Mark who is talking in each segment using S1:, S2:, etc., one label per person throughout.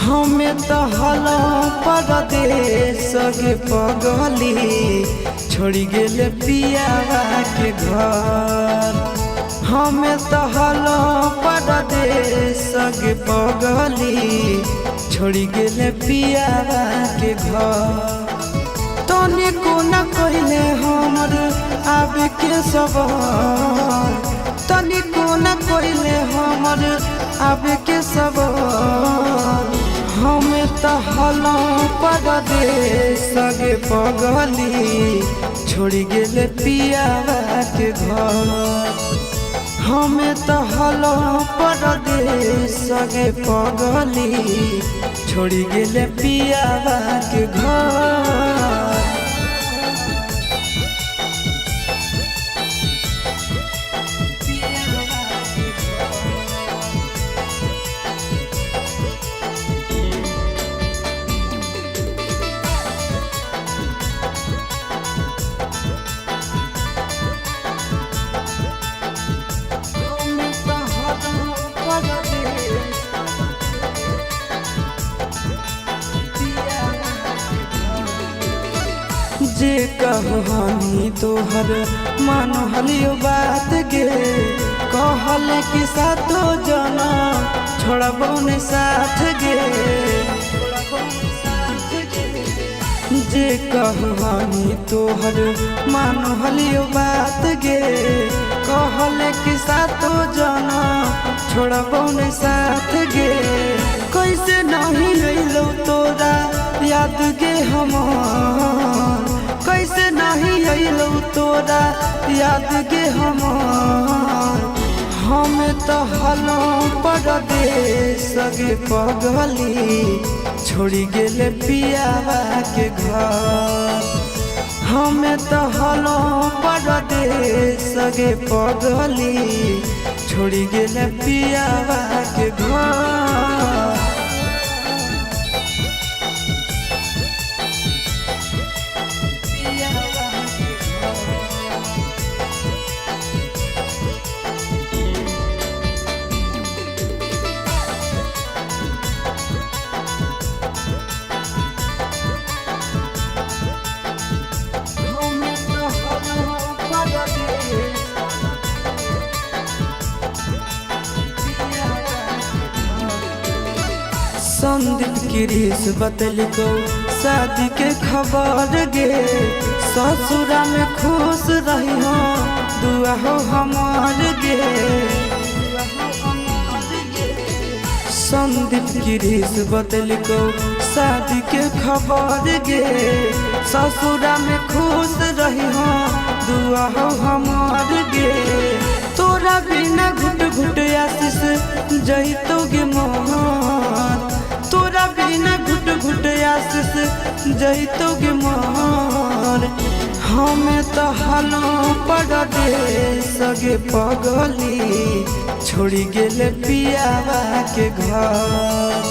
S1: हमें तो हलो परदेश के पगली छोड़ी गेले पियावा के घर। हमें तो हलो परदेश के पगली छोड़ी गेले पियावा के घर। तनी को न कहले हमर आवे के सबर, तनी को न कहले हमर आवे के सबर। हमें तो हलो परदेश के पगली छोड़ी गेले पियावा के घर। हमें तो हलो परदेश के पगली छोड़ी गेले पियावा के घर। जे कहनी तोहर मान हलियो बात गे, कहल कि सातो जना छोड़बो ने साथ गे। जे कहनी तोहर मान हलियो बात गे, कहल कि सातो जना छोड़बो ने साथ गे। कैसे नहीं लैलो तोरा याद गे हमार, कैसे नहीं अइलो तोरा याद गे हमार। हमें तो हलो परदेश के पगली छोड़ी गेले पियावा के घर। हमें तो हलो परदेश के पगली छोड़ी गेले पियावा के घर। संदीप गिरीश बतलिको शादी के खबर गे, ससुरा में खुश रही हो दुआ हो हमार गे। संदीप गिरीश बतलिको शादी के खबर गे, ससुरा में खुश रही हो दुआ हो हमार गे। तोरा बिना घुट घुट आशीष जइतो गे मोहन, तोरा बिना घुट घुट आशीष जइतो गे मोहन। हमें तो हलो परदेश के पगली छोड़ी गेले पियावा के घर।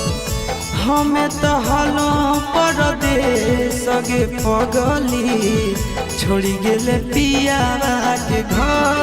S1: हमें तो हलो परदेश के पगली छोड़ी गेले पियावा के घर।